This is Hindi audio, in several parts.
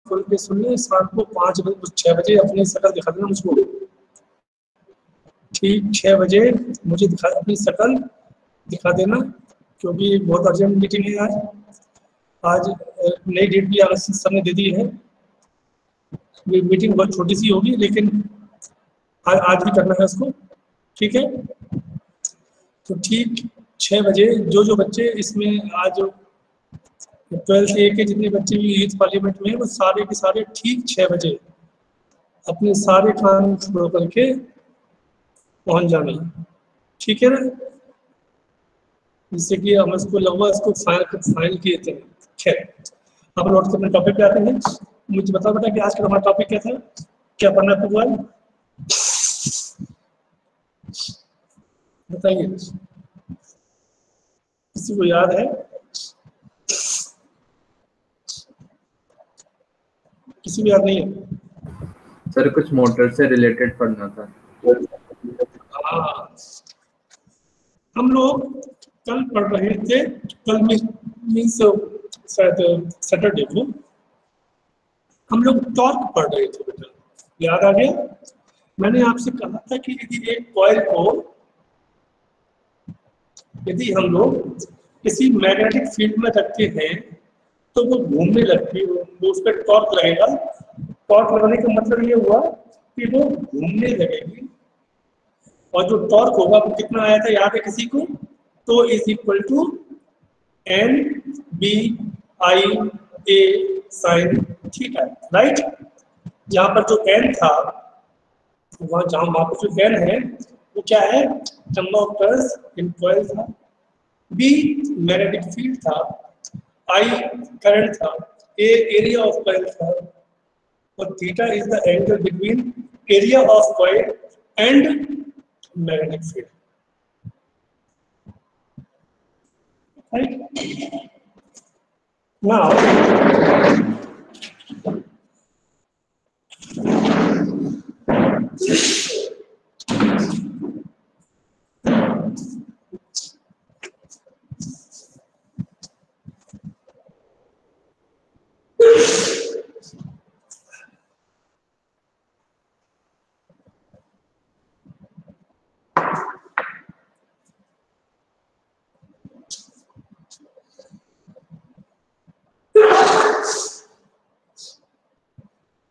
खोल के सुन ले, शाम को 5 बजे 6 बजे अपनी शक्ल दिखा देना मुझको, ठीक 6 बजे मुझे अपनी शक्ल दिखा देना, क्योंकि बहुत अर्जेंट मीटिंग है आज। आज नई डेट भी आरएसएस सर ने दे दी है, ये मीटिंग बहुत छोटी सी होगी लेकिन आज ही करना है उसको, ठीक है। तो ठीक 6 बजे जो बच्चे इसमें आज 12th ए के जितने बच्चे भी यूथ पार्लियामेंट में हैं वो सारे के सारे ठीक 6 बजे अपने सारे काम छोड़ करके पहुंच जाना, ठीक है ना, जिससे कि हम इसको लगभग इसको फाइनल किए थे। खैर अब लौट के अपने टॉपिक पे आते हैं। मुझे बताओ बेटा कि आज का हमारा टॉपिक क्या था, क्या पढ़ना है आपको, बताइए, किसी को याद है, किसी को याद नहीं है? सर कुछ मोटर से रिलेटेड पढ़ना था। हाँ, हम लोग कल पढ़ रहे थे, कल मीन्स शायद सैटरडे को हम लोग टॉर्क पढ़ रहे थे बेटा, याद आ गया? मैंने आपसे कहा था कि यदि एक कॉइल को यदि हम लोग किसी मैग्नेटिक फील्ड में रखते हैं तो वो घूमने लगती है, वो उस पर टॉर्क लगेगा। टॉर्क लगाने का मतलब ये हुआ कि वो घूमने लगेगी, और जो टॉर्क होगा वो कितना आया था याद है किसी को? तो is equal to NBI sin थीटा, राइट। यहाँ पर जो n था, वहाँ पर जो n है वो क्या है? Number of turns in coil था, B मैग्नेटिक फील्ड था, I करंट था, A एरिया ऑफ कॉइल था, और theta is the angle between area of coil and magnetic field, right? Now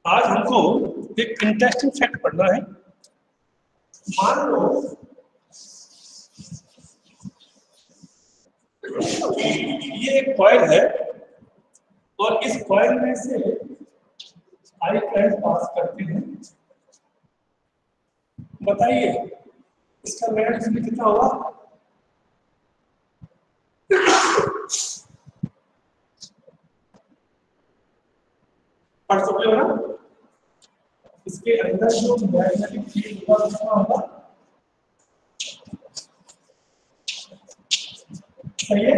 आज हमको एक इंटरेस्टिंग फैक्ट पढ़ना है। मान लो ये एक कॉइल है और इस कॉइल में से आई करंट पास करते हैं, बताइए इसका मैग्नेटिक फील्ड कितना होगा? पढ़ सकते हो ना? इसके अंदर जो मैग्नेटिक फील्ड होगा कितना होगा? सही है?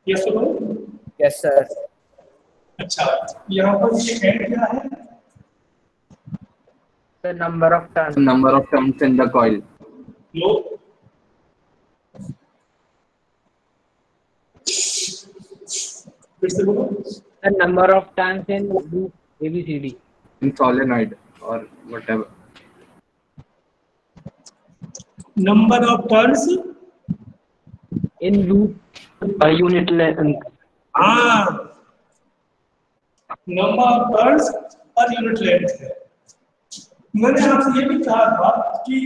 यस और नो? Yes sir. अच्छा, यहाँ पर ये एंड क्या है? The number of turns in the coil. लो, फिर से बोलो। The number of turns in loop ABCD. In solenoid or whatever. Number of turns In loop unit length. हाँ, number of turns per unit length है। मैंने आपसे ये भी कहा था कि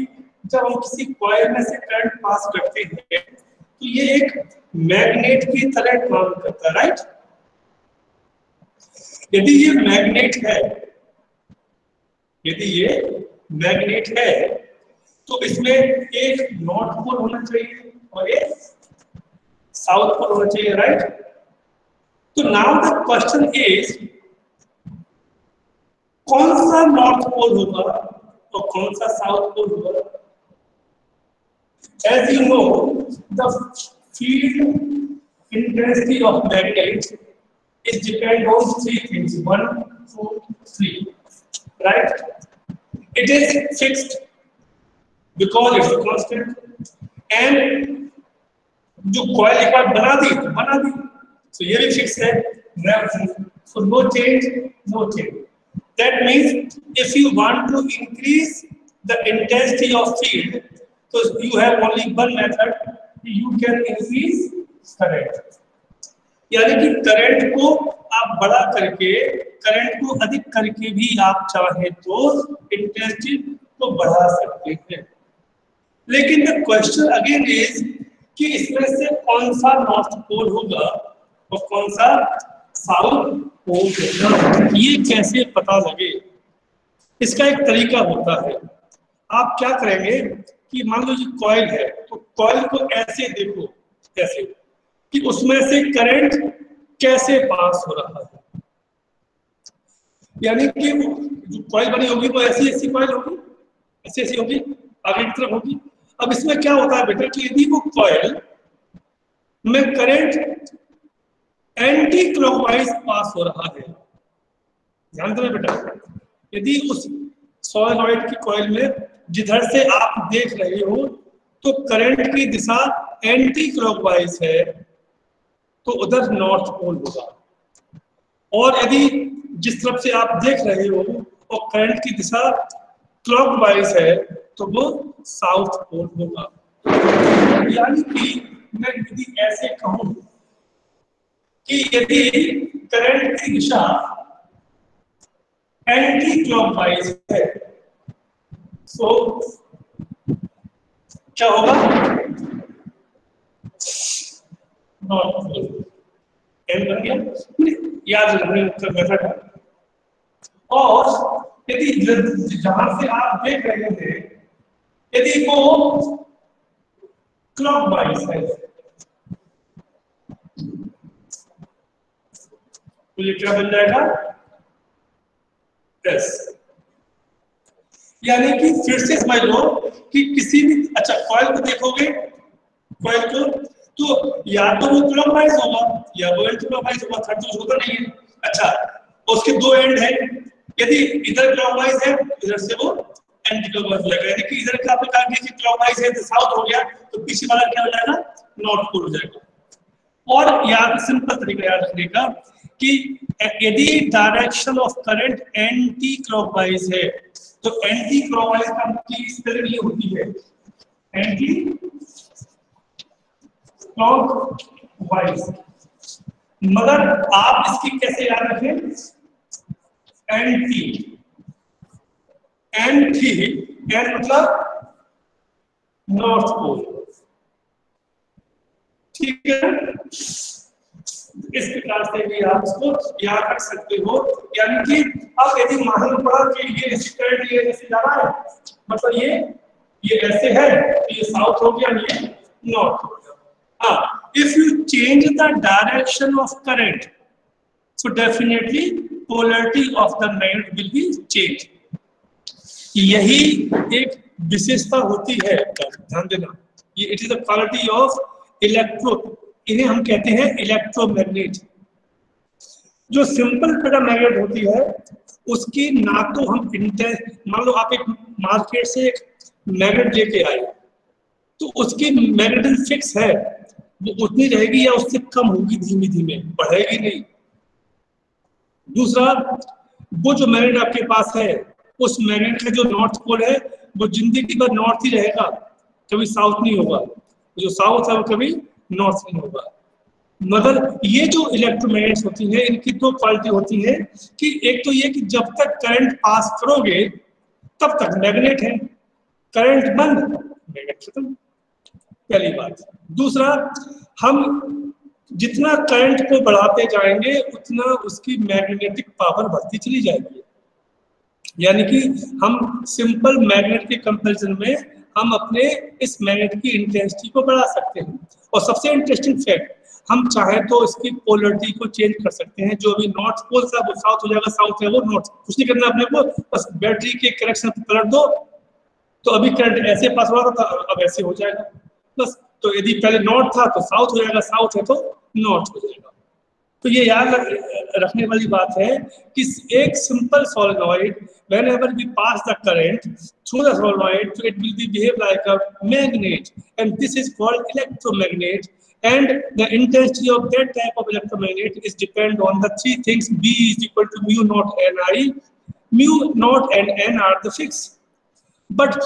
जब हम किसी कॉइल में से करंट पास करते हैं तो ये एक मैग्नेट की तरह काम करता है, राइट। यदि ये मैग्नेट है, यदि ये मैग्नेट है तो इसमें एक नॉर्थ पोल होना चाहिए और एक साउथ पोल होना चाहिए, राइट। तो नाउ द क्वेश्चन इज, कौन सा नॉर्थ पोल होगा और कौन सा साउथ पोल होगा? As you know, the field intensity of magnet is depend on three things: 1, 2, 3, right? It is fixed because it's a constant, and जो कॉइल एक बार बना दी तो ये भी फिक्स है, So no change, no change. That means if you want to increase the intensity of field, so you have only one method, you can increase current. यानी कि करंट को आप बड़ा करके, करंट को अधिक करके भी आप चाहे तो इंटेंसिटी को बढ़ा सकते हैं। लेकिन द क्वेश्चन अगेन इज कि इसमें से कौन सा नॉर्थ पोल होगा और कौन सा साउथ पोल होगा, ये कैसे पता लगे? इसका एक तरीका होता है। आप क्या करेंगे कि मान लो जी कॉइल है, तो कॉइल को ऐसे देखो, ऐसे कि उसमें से करंट कैसे पास हो रहा है। यानी कि जो कॉइल बनी होगी वो ऐसी ऐसी कॉइल होगी, ऐसी ऐसी होगी, आगे की तरफ होगी। अब इसमें क्या होता है बेटा कि यदि वो कॉइल में करंट एंटी क्लॉकवाइज पास हो रहा है, ध्यान दो बेटा, यदि उस सॉलिनॉइड की कॉइल में जिधर से आप देख रहे हो तो करंट की दिशा एंटी क्लॉकवाइज है, तो उधर नॉर्थ पोल होगा। और यदि जिस तरफ से आप देख रहे हो और करंट की दिशा क्लॉकवाइज है, तो वो साउथ पोल होगा। यानी कि मैं यदि ऐसे कहूं कि यदि करंट की दिशा एंटी क्लॉकवाइज है, तो क्या होगा? North pole. बन गया, याद रखने का मेथड है। और यदि जहां से आप देख रहे थे यदि वो क्लॉकवाइज है, तो ये क्या बन जाएगा? यस। यानी कि फिर से समझ लो कि किसी भी, अच्छा कॉइल को देखोगे, कॉइल को, तो या तो वो क्लॉकवाइज होगा या वो एंटी क्लॉकवाइज होगा, थर्ड तो होता नहीं है। अच्छा, उसके दो एंड है, यदि इधर क्लॉकवाइज है इधर से वो एंटी क्लॉकवाइज हो जाएगा। यानी कि इधर का आपने कहा कि क्लॉकवाइज है तो साउथ हो गया, तो पीछे वाला क्या हो जाएगा? नॉर्थ पोल हो जाएगा। और याद सिंपल तरीका याद रखने का कि यदि direction of current anti clockwise है, तो एंटी क्लॉकवाइज का की स्पेलिंग ये होती है एंटी क्लॉकवाइज। मगर आप इसकी कैसे याद रखें? एंटी, एंटी, एन मतलब नॉर्थ पोल, ठीक है। इस प्रकार से भी आप इसको याद रख सकते हो। यानी कि अब यदि मालूम पड़ा कि ये करंट ये ऐसे जा रहा है, मतलब ये ऐसे है, तो ये साउथ हो गया, ये नॉर्थ हो गया। If you change the direction of current, so definitely polarity of the magnet will be changed. यही एक विशेषता होती है, ध्यान देना। ये it is the quality of electro, इन्हें हम कहते हैं इलेक्ट्रोमैग्नेट। जो सिंपल पैरामैग्नेट होती है उसकी ना तो हम मान लो आप एक मार्केट से एक मैग्नेट लेके आए, तो उसकी मैग्नेटिज्म फिक्स है, वो उतनी रहेगी या उससे कम होगी, धीमे धीमे बढ़ेगी नहीं। दूसरा, वो जो मैग्नेट आपके पास है उस मैग्नेट का जो नॉर्थ पोल है वो जिंदगी भर नॉर्थ ही रहेगा, कभी साउथ नहीं होगा। जो साउथ है वो कभी नॉर्थ नहीं होगा। मगर ये जो इलेक्ट्रोमैग्नेट्स होती है इनकी दो क्वालिटी होती है कि एक तो ये कि जब तक करंट पास करोगे तब तक मैग्नेट है, करंट बंद मैग्नेट खत्म, पहली बात। दूसरा, हम जितना करंट को बढ़ाते जाएंगे उतना उसकी मैग्नेटिक पावर बढ़ती चली जाएगी। यानी कि हम सिंपल मैग्नेट के कंपैरिजन में हम अपने इस मैग्नेट की इंटेंसिटी को बढ़ा सकते हैं। और सबसे इंटरेस्टिंग फैक्ट, हम चाहे तो इसकी पोलरिटी को चेंज कर सकते हैं। जो अभी नॉर्थ पोल था वो साउथ हो जाएगा, साउथ है वो नॉर्थ, कुछ नहीं करना अपने को, बस बैटरी के कनेक्शन पलट दो, तो अभी करंट ऐसे पास हो रहा था अब ऐसे हो जाएगा बस। तो यदि पहले नॉर्थ था तो साउथ हो जाएगा, साउथ है तो नॉर्थ हो जाएगा। तो ये याद रखने वाली बात है कि एक simple solenoid whenever we pass the current through the solenoid, so it will be behave like a magnet, and this is called electromagnet, and the intensity of that type of electromagnet is depend on the three things. B is equal to mu naught n I. Mu naught and n are the fixed, but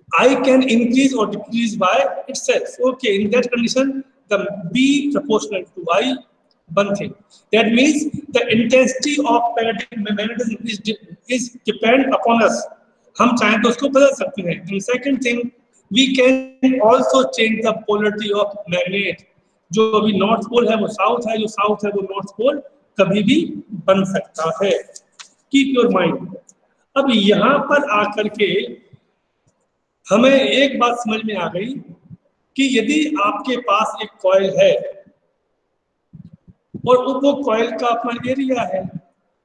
I can increase or decrease by itself. Okay, in that condition, the B proportional to I, one thing. That means the intensity of magnetism is depend upon us. हम चाहें तो उसको बदल सकते हैं. And second thing, we can also change the polarity of magnet. जो अभी नॉर्थ पोल है वो साउथ है, जो साउथ है वो नॉर्थ पोल कभी भी बन सकता है. Keep your mind. अब यहाँ पर आकर के हमें एक बात समझ में आ गई कि यदि आपके पास एक कॉइल है और वो कॉइल का अपना एरिया है,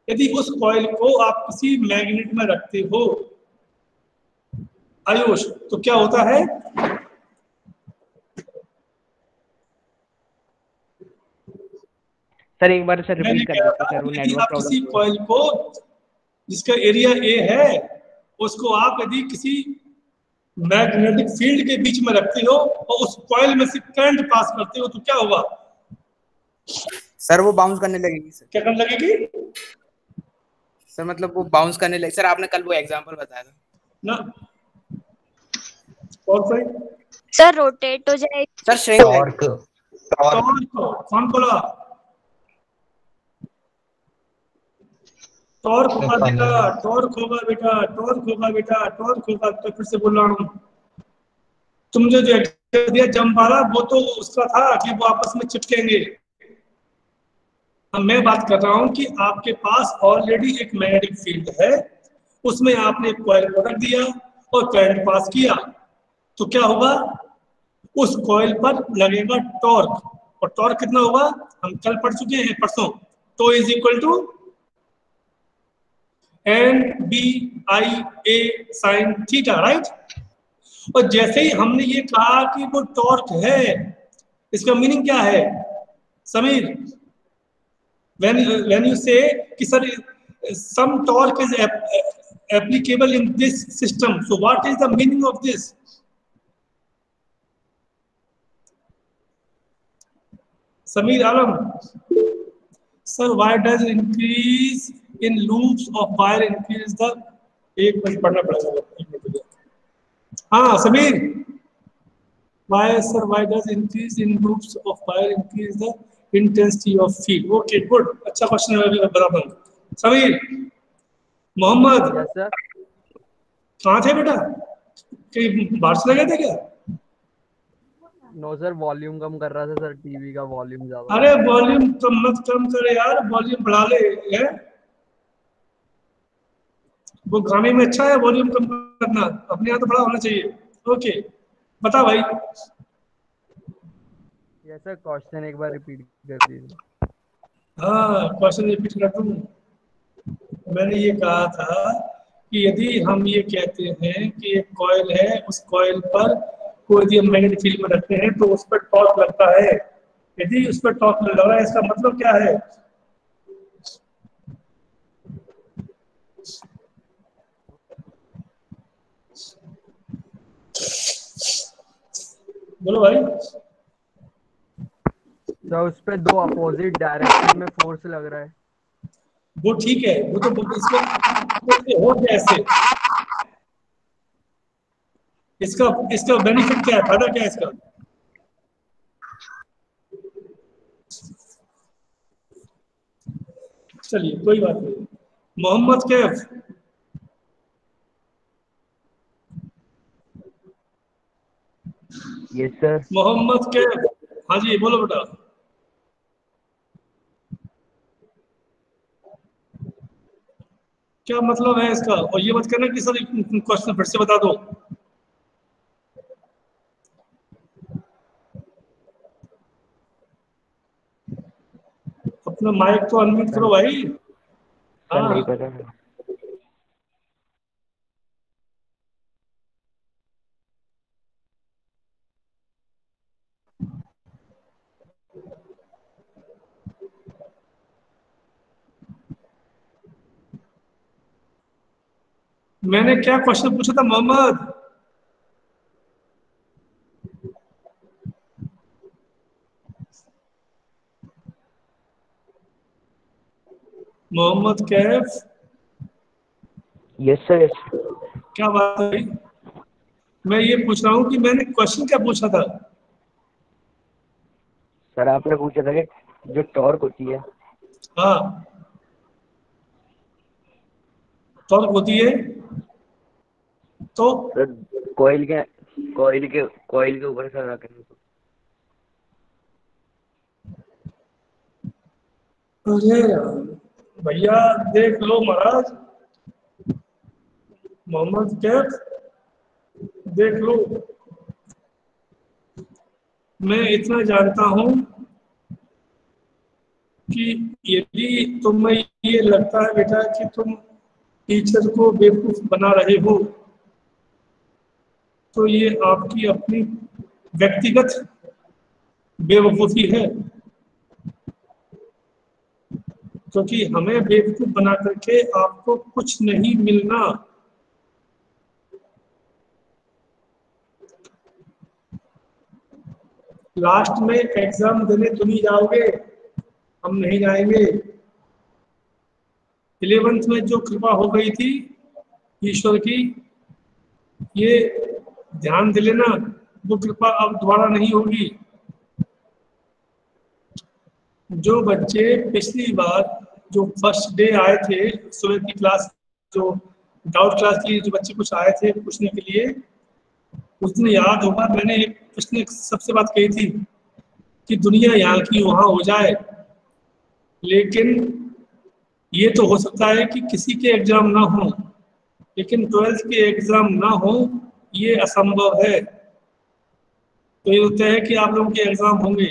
यदि उस कॉइल को आप किसी मैग्नेट में रखते हो आयुष, तो क्या होता है? सर एक बार सर रिपीट कर दीजिए सर, वो यदि नेटवर्क आप किसी कॉइल को जिसका एरिया ए है उसको आप यदि किसी मैग्नेटिक फील्ड के बीच में रखते हो और उस कॉइल में से करंट पास करते हो तो क्या होगा? सर वो बाउंस करने लगेगी सर. क्या करने लगेगी सर? मतलब वो बाउंस करने लगेगी सर. आपने कल वो एग्जांपल बताया था ना. और कोई सर रोटेट हो जाएगी सर. श्रेय टॉर्क कौन बोला? टॉर्क होगा बेटा, टॉर्क होगा बेटा, टॉर्क होगा बेटा, टॉर्क होगा. तो फिर से बोल रहा हूँ, तुम जो दिया जंप वाला वो तो उसका था कि वो आपस में चिपकेंगे. अब मैं बात कर रहा हूँ कि आपके पास ऑलरेडी एक मैग्नेटिक फील्ड है, उसमें आपने कॉइल को रख दिया और करंट पास किया, तो क्या होगा? उस कॉइल पर लगेगा टॉर्क. और टॉर्क कितना होगा? हम कल पढ़ चुके हैं, परसों. तो is equal to NBIA sin थीटा, राइट? और जैसे ही हमने ये कहा कि वो टॉर्क है, इसका मीनिंग क्या है समीर? when you say कि sir some torque is applicable in this system, so what is the meaning of this? Sameer Alam, sir, why does increase in loops of wire increase the, एक मिनट पढ़ना पड़ेगा, एक मिनट. हाँ Sameer, why does increase in loops of wire increase the intensity of field? Okay, good. अच्छा क्वेश्चन है, बराबर. Sameer, Mohammad, yes sir. कहाँ थे बेटा? कहीं बाहर चले गए थे क्या? नो सर, वॉल्यूम कम कर रहा था सर, टीवी का वॉल्यूम ज्यादा. अरे वॉल्यूम तो मत कम करे यार, वॉल्यूम बढ़ा ले. है वो गाने में अच्छा है वॉल्यूम कम करना, अपने यहाँ तो बड़ा होना चाहिए. ओके, बता भाई. यस सर, क्वेश्चन एक बार रिपीट कर दीजिए. हाँ, क्वेश्चन रिपीट कर दूं. मैंने ये कहा था कि यदि हम ये कहते हैं कि एक कॉइल है, उस कॉइल पर कोई यदि हम मैग्नेटिक फील्ड में रखते हैं तो उस पर टॉर्क लगता है. यदि उस पर टॉर्क लग रहा है, इसका मतलब क्या है? बोलो भाई. तो उस पे दो अपोजिट डायरेक्शन में फोर्स लग रहा है. वो ठीक है, वो तो इसमें हो कैसे? इसका बेनिफिट क्या है, फायदा क्या है इसका? चलिए कोई बात नहीं. Mohammad Kaif, yes sir. मोहम्मद कैफ, हाँ जी बोलो बेटा. क्या मतलब है इसका? और ये मत करना कि सर क्वेश्चन फिर से बता दो. अपना माइक तो अनम्यूट करो भाई. सर नहीं पता. मैंने क्या क्वेश्चन पूछा था Mohammad? Mohammad Kaif. Yes sir yes. क्या बात है? मैं ये पूछ रहा हूँ कि मैंने क्वेश्चन क्या पूछा था? सर आपने पूछा था कि जो टॉर्क होती है। हाँ, टॉर्क होती है तो सर कॉइल के ऊपर सर रखें। अरे भैया देख लो महाराज, मोहम्मद कैफ देख लो। मैं इतना जानता हूं कि यदि तुम्हें ये लगता है बेटा कि तुम टीचर को बेवकूफ बना रहे हो, तो ये आपकी अपनी व्यक्तिगत बेवकूफी है, क्योंकि हमें बेवकूफ बना करके आपको कुछ नहीं मिलना। लास्ट में एग्जाम देने तुम ही जाओगे, हम नहीं जाएंगे। 11th में जो कृपा हो गई थी ईश्वर की, ये ध्यान दे लेना, वो कृपा अब दोबारा नहीं होगी। जो बच्चे पिछली बार जो फर्स्ट डे आए थे सुबह की क्लास, जो डाउट क्लास की जो बच्चे कुछ आए थे पूछने के लिए, उस दिन याद होगा मैंने एक उसने सबसे बात कही थी कि दुनिया यहाँ की वहाँ हो जाए, लेकिन ये तो हो सकता है कि किसी के एग्जाम ना हो, लेकिन 12th के एग्जाम ना हो ये असंभव है। तो ये होता है कि आप लोगों के एग्जाम होंगे,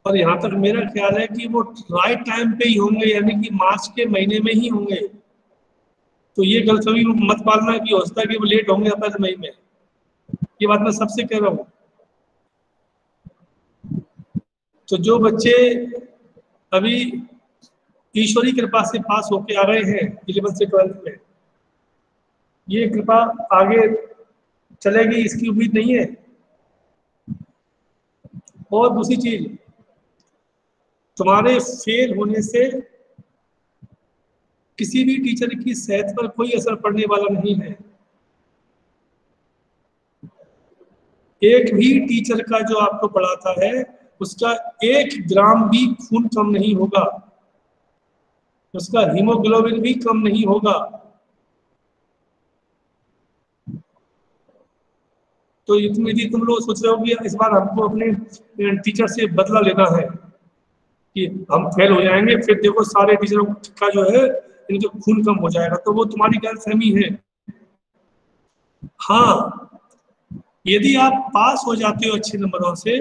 और यहाँ तक मेरा ख्याल है कि वो राइट टाइम पे ही होंगे, यानी कि मार्च के महीने में ही होंगे। तो ये गलतफहमी मत पालना कि हो सकता है कि वो लेट होंगे अप्रैल मई में। ये बात मैं सबसे कह रहा हूँ। तो जो बच्चे अभी ईश्वरी कृपा से पास होके आ रहे हैं 11th से 12th में, ये कृपा आगे चलेगी इसकी उम्मीद नहीं है। और दूसरी चीज, तुम्हारे फेल होने से किसी भी टीचर की सेहत पर कोई असर पड़ने वाला नहीं है। एक भी टीचर का जो आपको पढ़ाता है उसका 1 ग्राम भी खून कम नहीं होगा, उसका हीमोग्लोबिन भी कम नहीं होगा। तो यदि तुम लोग सोच रहे हो कि इस बार हमको अपने टीचर से बदला लेना है कि हम फेल हो जाएंगे, फिर देखो सारे टीचरों का जो है इनके खून कम हो जाएगा, तो वो तुम्हारी गलतफहमी है। हाँ, यदि आप पास हो जाते हो अच्छे नंबरों से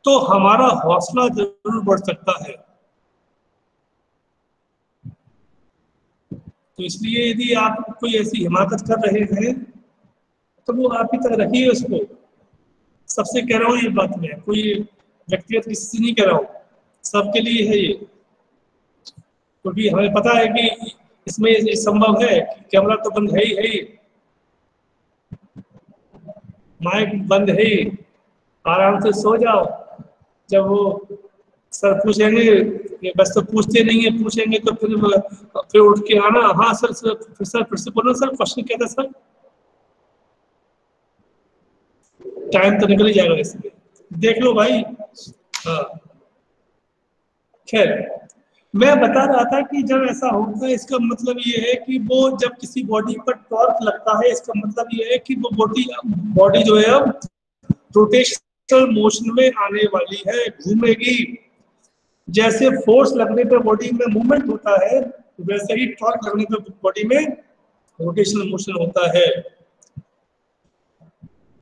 तो हमारा हौसला जरूर बढ़ सकता है। तो इसलिए यदि आप कोई ऐसी हिमाकत कर रहे हैं तो वो आप ही तरह रखिए उसको। सबसे कह रहा हूँ ये बात, मैं कोई व्यक्तिगत किसी से नहीं कह रहा हूँ, सबके लिए है ये। क्योंकि हमें पता है कि इसमें ये संभव है कि कैमरा तो बंद है ही, माइक बंद है ही, आराम से सो जाओ। जब वो सर पूछेंगे, बस तो पूछते नहीं है, पूछेंगे तो फिर उठ के आना, हाँ सर फिर से बोलो सर क्वेश्चन क्या था सर, टाइम तो निकल ही जाएगा इसमें। देख लो भाई। हाँ, खैर मैं बता रहा था कि जब ऐसा होता है इसका मतलब ये है कि वो जब किसी बॉडी पर टॉर्क लगता है, इसका मतलब ये है कि वो बॉडी जो है अब रोटेशनल मोशन में आने वाली है, घूमेगी। जैसे फोर्स लगने पे बॉडी में मूवमेंट होता है, वैसे ही टॉर्क लगने पे बॉडी में रोटेशनल मोशन होता है।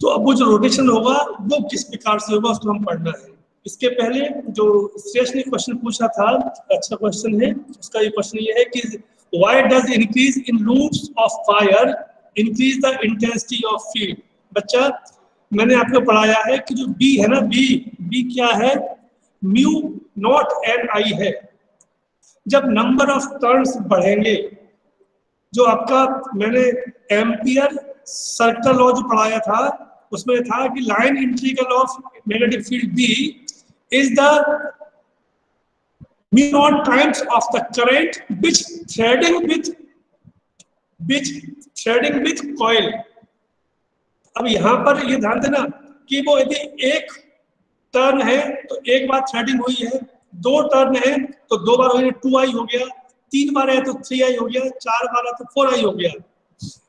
तो अब वो जो रोटेशन होगा वो किस प्रकार से होगा उसको हम पढ़ना है। इसके पहले जो श्रेष्ठ ने क्वेश्चन पूछा था, अच्छा क्वेश्चन है, उसका ये क्वेश्चन ये है कि why does increase in loops of fire increase the intensity of field. बच्चा मैंने आपको पढ़ाया है कि जो बी है ना, बी क्या है, म्यू नॉट एन आई है। जब नंबर ऑफ टर्न्स बढ़ेंगे, जो आपका मैंने एम्पियर सर्कल लॉ जो पढ़ाया था उसमें था कि line integral of magnetic field B is the mu naught times of the current which threading with coil। अब यहां पर ये ध्यान देना कि वो यदि एक टर्न है तो एक बार थ्रेडिंग हुई है, 2 टर्न है तो 2 बार हुई, 2i हो गया, 3 बार है तो 3i हो गया, 4 बार है तो 4i हो गया।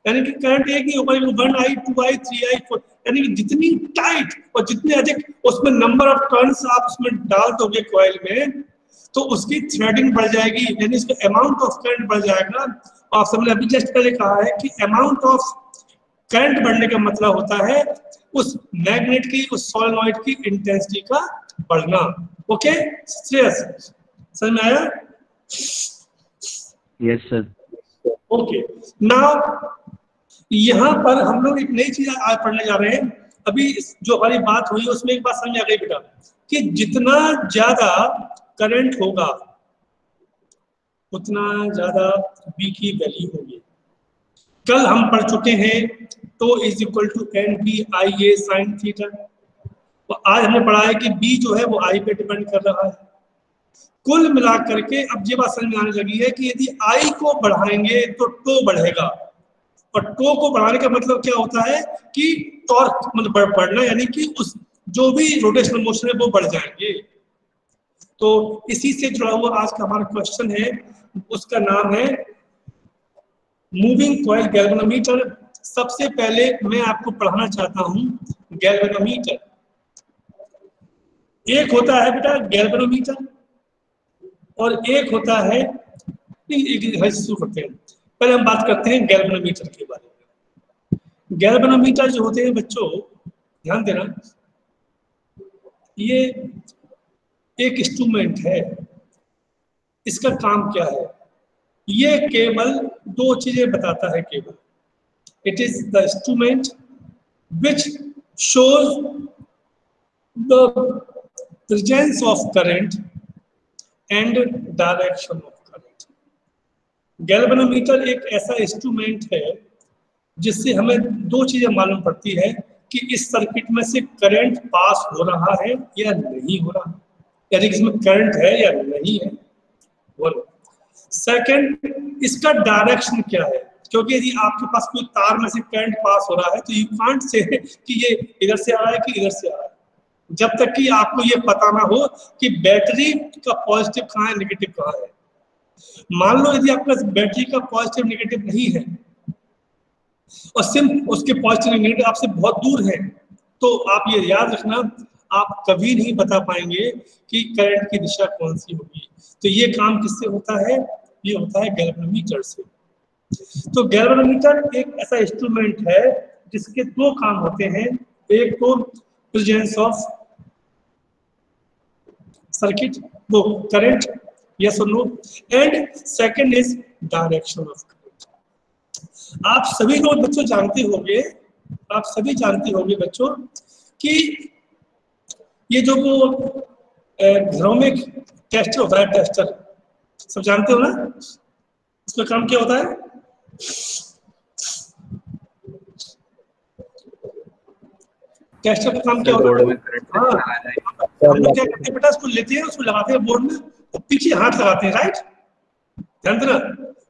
यानी कि करंट एक ही होगा, 1i 2i 3i 4, यानी कि जितनी टाइट और जितने अधिक उसमें नंबर ऑफ टर्न्स आप उसमें डाल दोगे कॉइल में तो उसकी थ्रेडिंग बढ़ जाएगी, यानी इसका अमाउंट ऑफ करंट बढ़ जाएगा। और सबने अभी जस्ट पहले कहा है कि अमाउंट ऑफ करंट बढ़ने का मतलब होता है उस मैग्नेट की, उस सोलेनॉइड की इंटेंसिटी का बढ़ना। ओके श्रेयस, समझ में आया? Yes sir. ओके, नाउ यहाँ पर हम लोग एक नई चीज आज पढ़ने जा रहे हैं। अभी जो हमारी बात हुई उसमें एक बात समझ आ गई बेटा कि जितना ज्यादा करंट होगा उतना ज्यादा बी की वैल्यू होगी। कल हम पढ़ चुके हैं tau is equal to N B I A sine theta, तो आज हमने पढ़ा है कि बी जो है वो आई पे डिपेंड कर रहा है। कुल मिला करके अब ये बात समझ में आने लगी है कि यदि आई को बढ़ाएंगे तो टो बढ़ेगा, और टो को बढ़ाने का मतलब क्या होता है कि टॉर्क मतलब बढ़ना, यानी कि उस जो भी रोटेशनल मोशन है वो बढ़ जाएंगे। तो इसी से जुड़ा हुआ आज का हमारा क्वेश्चन है, उसका नाम है मूविंग कॉइल गैल्वेनोमीटर। सबसे पहले मैं आपको पढ़ाना चाहता हूं गैल्वेनोमीटर। एक होता है बेटा गैल्वेनोमीटर और एक होता है, शुरू करते हैं, पहले हम बात करते हैं गैल्वेनोमीटर के बारे में। गैल्वेनोमीटर जो होते हैं बच्चों ध्यान देना, ये एक इंस्ट्रूमेंट है। इसका काम क्या है? ये केवल 2 चीजें बताता है केवल। It is the instrument which shows the presence of current and direction of current. Galvanometer एक ऐसा इंस्ट्रूमेंट है जिससे हमें 2 चीजें मालूम पड़ती है कि इस सर्किट में से करंट पास हो रहा है या नहीं हो रहा, यानी इसमें करंट है या नहीं है। बोलो। सेकंड, इसका डायरेक्शन क्या है, क्योंकि यदि आपके पास कोई तार में से करंट पास हो रहा है तो यू कांट से कि ये इधर से आ रहा है कि इधर से आ रहा है, जब तक कि आपको ये पता ना हो कि बैटरी का पॉजिटिव कहाँ है नेगेटिव कहाँ है। मान लो यदि आपके पास बैटरी का पॉजिटिव नेगेटिव नहीं है और सिर्फ उसके पॉजिटिव नेगेटिव आपसे बहुत दूर है, तो आप ये याद रखना आप कभी नहीं बता पाएंगे कि करंट की दिशा कौन सी होगी। तो ये काम किससे होता है? ये होता है गैल्वेनोमीटर से। तो गैल्वेनोमीटर एक ऐसा इंस्ट्रूमेंट है जिसके 2 काम होते हैं, एक तो प्रेजेंस ऑफ सर्किट वो करंट यस और no, and second is direction of current. आप सभी लोग बच्चों जानते होंगे, आप सभी जानते होंगे बच्चों कि ये जो वो घरों में टेस्टर होता है, टेस्टर सब जानते हो ना, उसका काम क्या होता है? टेस्टर का काम क्या होता है? हाँ, हम लोग क्या करते हैं बेटा, उसको लेते हैं, उसको लगाते हैं बोर्ड में और पीछे हाथ लगाते हैं, राइट? ध्यान देना,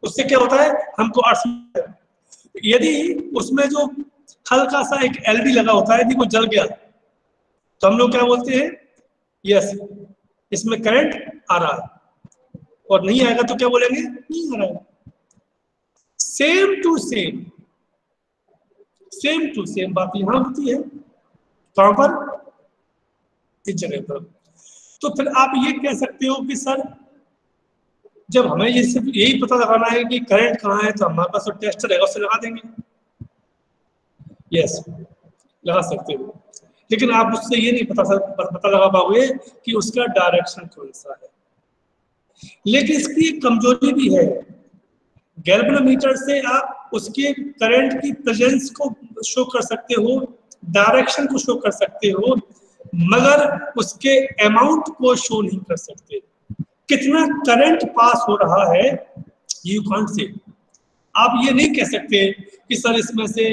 उससे क्या होता है हमको अर्थ, यदि उसमें जो हल्का सा एक एलडी लगा होता है, यदि वो जल गया तो हम लोग क्या बोलते हैं? यस, इसमें करंट आ रहा है, और नहीं आएगा तो क्या बोलेंगे? नहीं आ रहा है। सेम टू सेम बात यहां होती है, कहां पर? इस जगह पर। तो फिर आप ये कह सकते हो कि सर जब हमें ये सिर्फ यही पता लगाना है कि करंट कहाँ है तो हमारे पास तो टेस्टर है, उससे लगा देंगे। यस, लगा सकते हो, लेकिन आप उससे ये नहीं पता लगा पाओगे कि उसका डायरेक्शन कौन सा है। लेकिन इसकी एक कमजोरी भी है, गैल्वेनोमीटर से आप उसके करंट की प्रेजेंस को शो कर सकते हो, डायरेक्शन को शो कर सकते हो, मगर उसके अमाउंट को शो नहीं कर सकते। कितना करंट पास हो रहा है यू कांट से। आप ये नहीं कह सकते कि सर इसमें से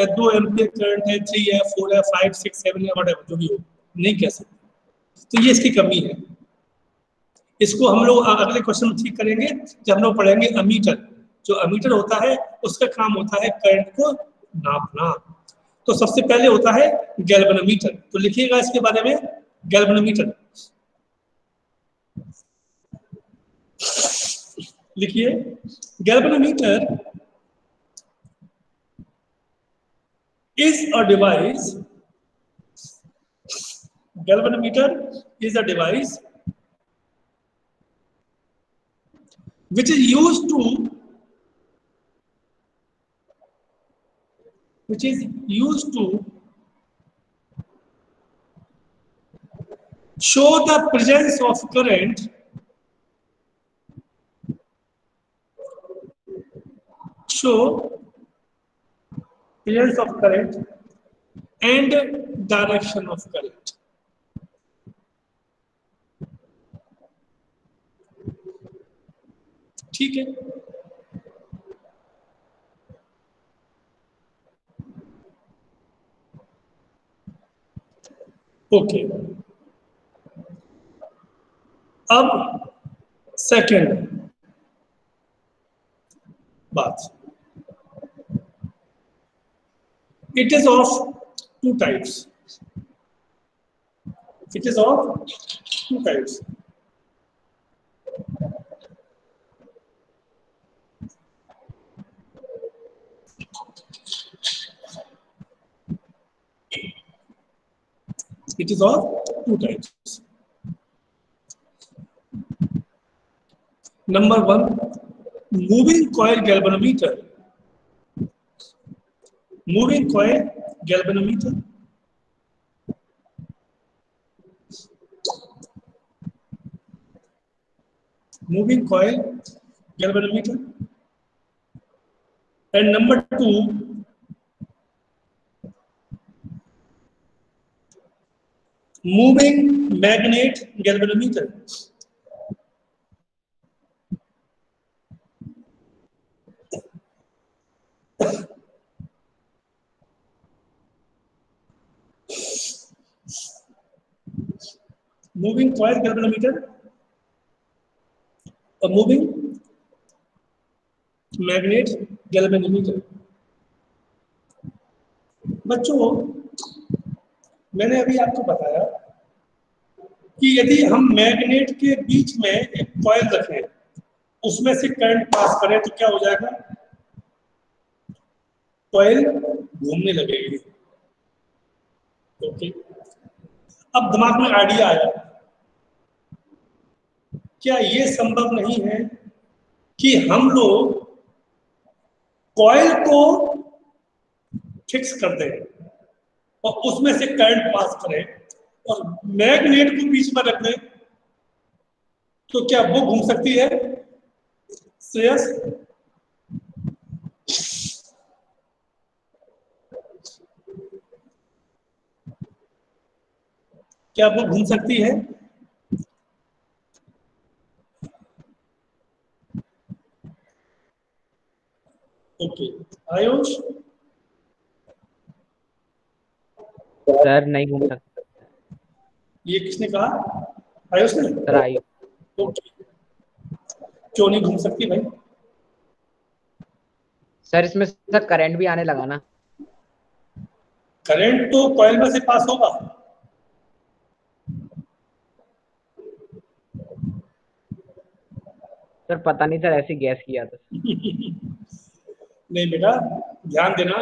2 एम्पीयर करंट है, 3 है, 4 है, 5, 6, 7 है, व्हाटएवर जो भी हो, नहीं कह सकते। तो ये इसकी कमी है। इसको हम लोग अगले क्वेश्चन में ठीक करेंगे जब हम लोग पढ़ेंगे अमीटर। जो अमीटर होता है उसका काम होता है करंट को नापना। तो सबसे पहले होता है गैल्वेनोमीटर, तो लिखिएगा इसके बारे में गैल्वेनोमीटर। लिखिए galvanometer is a device, galvanometer is a device which is used to show the presence of current and direction of current. ठीक है, ओके। अब सेकंड बात, it is of two types. It is of two types. It is of two types. Number one, moving coil galvanometer. Moving coil galvanometer. Moving coil galvanometer. And number two, moving magnet galvanometer. Moving coil galvanometer, a moving magnet galvanometer. बच्चों, मैंने अभी आपको बताया कि यदि हम मैग्नेट के बीच में एक कॉइल रखें, उसमें से करंट पास करें तो क्या हो जाएगा? कॉइल घूमने लगेगी। ओके, अब दिमाग में आइडिया आया, क्या ये संभव नहीं है कि हम लोग कॉइल को फिक्स कर दें और उसमें से करंट पास करें और मैग्नेट को बीच में रख दें, तो क्या वो घूम सकती है? श्रेयस, क्या वो घूम सकती है? ओके, आयुष? सर नहीं घूम सकता। ये किसने कहा? आयुष ने? सर आयुष। ओके, क्यों नहीं घूम सकती भाई? सर इसमें सर करंट भी आने लगा ना। करंट तो कॉइल में से पास होगा। सर पता नहीं सर, ऐसे गैस किया था। नहीं बेटा, ध्यान देना,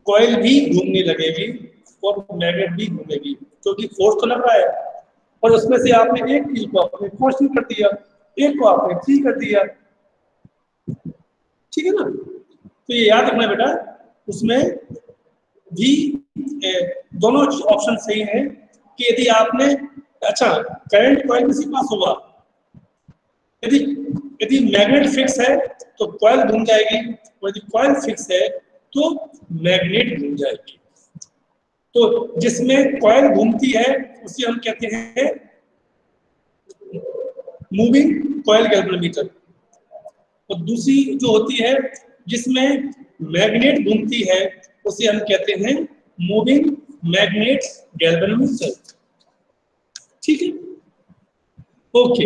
कॉइल भी घूमने लगेगी और मैग्नेट भी घूमेगी, क्योंकि फोर्स तो लग रहा है। और उसमें से आपने एक चीज को आपने कांस्टेंट कर दिया, एक को आपने फ्री कर दिया, ठीक है ना? तो ये याद रखना बेटा, उसमें भी दोनों ऑप्शन सही है कि यदि आपने, अच्छा, करंट कॉइल में से पास होगा, यदि मैग्नेट फिक्स है तो कॉइल घूम जाएगी, और यदि कॉइल फिक्स है तो मैग्नेट घूम जाएगी। तो जिसमें कॉइल घूमती है उसे हम कहते हैं मूविंग कॉइल गैल्वेनोमीटर, और दूसरी जो होती है जिसमें मैग्नेट घूमती है उसे हम कहते हैं मूविंग मैग्नेट गैल्वेनोमीटर। ठीक है, ओके,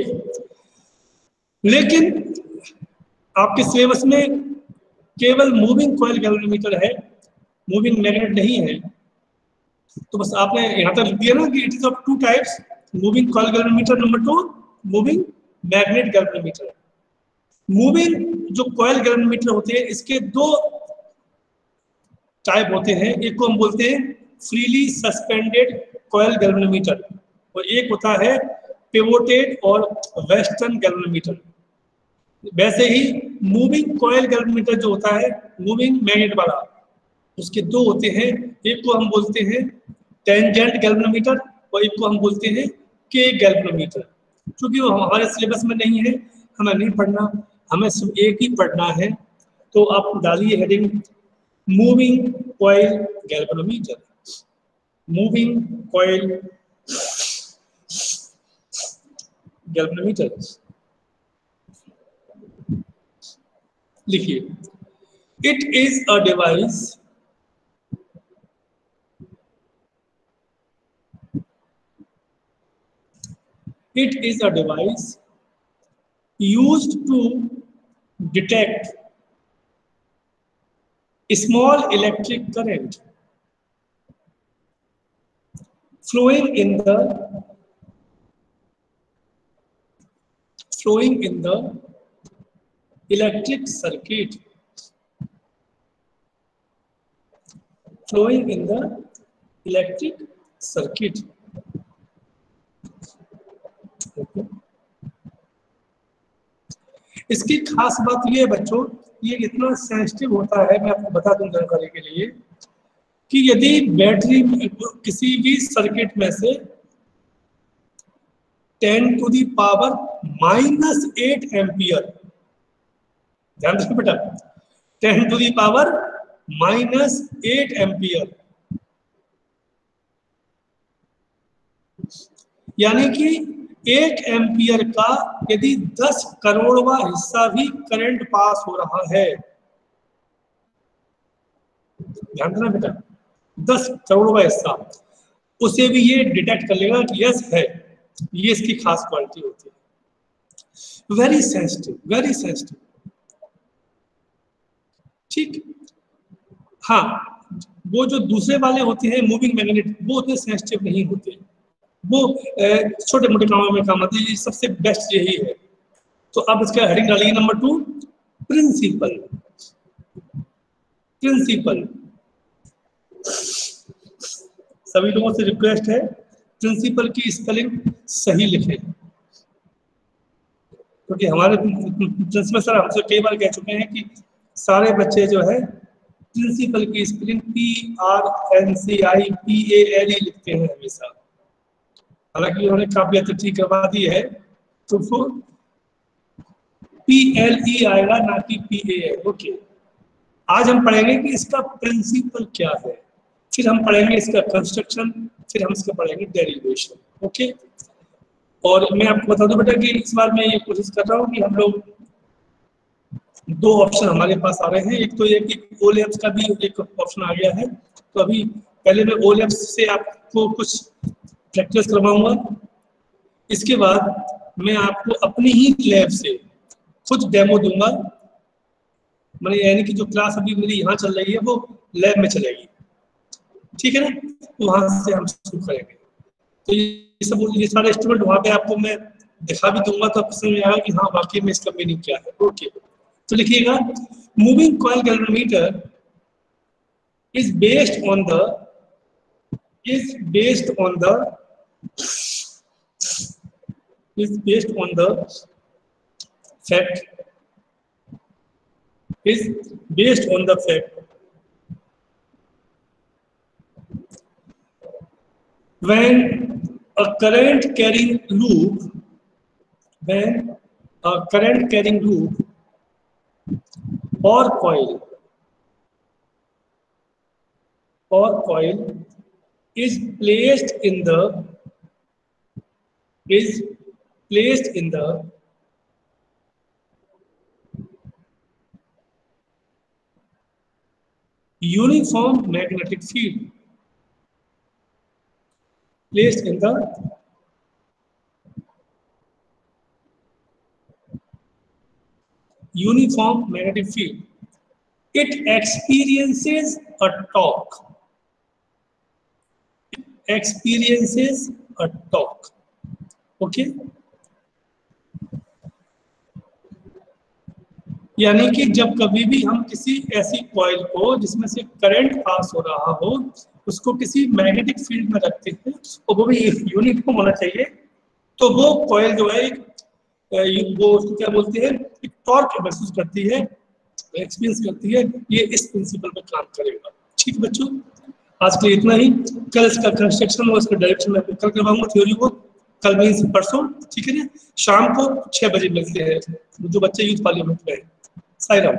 लेकिन आपके सिलेबस में केवल मूविंग कॉइल गैल्वेनोमीटर है, मूविंग मैग्नेट नहीं है। तो बस आपने यहाँ तक लिख दिया ना कि it is of two types, moving coil galvanometer, number 2 moving magnet galvanometer. Moving जो कॉइल गैल्वेनोमीटर होते हैं इसके दो टाइप होते हैं, एक को हम बोलते हैं फ्रीली सस्पेंडेड कॉइल गैल्वेनोमीटर और एक होता है पिवोटेड और वेस्टर्न गैल्वेनोमीटर। वैसे ही मूविंग कॉइल गैल्वेनोमीटर जो होता है मूविंग मैग्नेट वाला, उसके दो होते हैं, एक को हम बोलते हैं टेंजेंट गैल्वेनोमीटर और एक को हम बोलते हैं के गैल्वेनोमीटर। क्योंकि वो हमारे सिलेबस में नहीं है, हमें नहीं पढ़ना, हमें सिर्फ एक ही पढ़ना है, तो आप डालिए heading moving coil galvanometer, moving coil galvanometer लिखिए। It is a device used to detect small electric current flowing in the electric circuit, flowing in the electric circuit. इसकी खास बात ये है बच्चों, ये इतना सेंसिटिव होता है, मैं आपको बता दूं जानकारी के लिए, कि यदि बैटरी किसी भी सर्किट में से 10⁻⁻8 एम्पियर, ध्यान रखो बेटा, 10⁻⁻8 एम्पियर, यानी कि 1 एम्पियर का यदि 10 करोड़वां हिस्सा भी करंट पास हो रहा है, ध्यान देना बेटा, 10 करोड़वां हिस्सा, उसे भी ये डिटेक्ट कर लेगा कि यस है। ये इसकी खास क्वालिटी होती है, वेरी सेंसिटिव, वेरी सेंसिटिव। ठीक, हाँ, वो जो दूसरे वाले होते हैं मूविंग मैग्नेट, वो उतने सेंसिटिव नहीं होते, वो छोटे मोटे कामों में काम आते हैं, सबसे बेस्ट यही है। तो अब इसका हेडिंग डालिए नंबर 2 प्रिंसिपल, प्रिंसिपल। सभी लोगों से रिक्वेस्ट है प्रिंसिपल की स्पेलिंग सही लिखें, क्योंकि हमारे प्रिंसिपल सर हमसे कई बार कह चुके हैं कि सारे बच्चे जो है प्रिंसिपल की स्पेलिंग PRNCIPALE लिखते हैं हमेशा। हालांकि उन्होंने काफी हद तक ठीक करवा दी है, तो वो PLE आएगा ना कि PAL। ओके, आज हम पढ़ेंगे कि इसका प्रिंसिपल क्या है, फिर हम पढ़ेंगे इसका कंस्ट्रक्शन, फिर हम इसका पढ़ेंगे डेरिवेशन। ओके, और मैं आपको बता दूं बेटा कि इस बार मैं ये कोशिश कर रहा हूँ कि हम लोग 2 ऑप्शन हमारे पास आ रहे हैं, एक तो ये कि ओ लेव्स का भी एक ऑप्शन आ गया है, तो अभी पहले मैं ओ लेव्स से आपको कुछ प्रैक्टिस करवाऊंगा, इसके बाद मैं आपको अपनी ही लैब से खुद डेमो दूंगा, मैंने यानी कि जो क्लास अभी मेरी यहाँ चल रही है वो लैब में चलेगी, ठीक है ना, तो वहां से हम शुरू करेंगे। तो ये सब ये सारे इंस्ट्रूमेंट वहां पे आपको मैं दिखा भी दूंगा, तो आपको समझ में आएगा कि हाँ वाकई में इसका मीनिंग क्या है। ओके, तो लिखिएगा moving coil galvanometer is based on the fact when a current carrying loop or coil is placed in the uniform magnetic field, placed in the uniform magnetic field. It experiences a torque. Experiences a torque. Okay? यानी कि जब कभी भी हम किसी ऐसी कॉइल को जिसमें से करंट पास हो रहा हो उसको किसी मैग्नेटिक फील्ड में रखते हैं और वो भी यूनिफॉर्म होना चाहिए, तो वो कॉइल जो है वो उसको क्या बोलते हैं, एक टॉर्क महसूस करती है, एक्सपीरियंस करती है। ये इस प्रिंसिपल पर काम करेगा। ठीक बच्चों, आज के लिए इतना ही। कल इसका कंस्ट्रक्शन और इसका डायरेक्शन मैं कल करवाऊंगा, थ्योरी को कल मीन्स परसों। ठीक है ना, शाम को 6 बजे मिलते हैं जो बच्चे यूथ पार्लियामेंट में है। साई राम।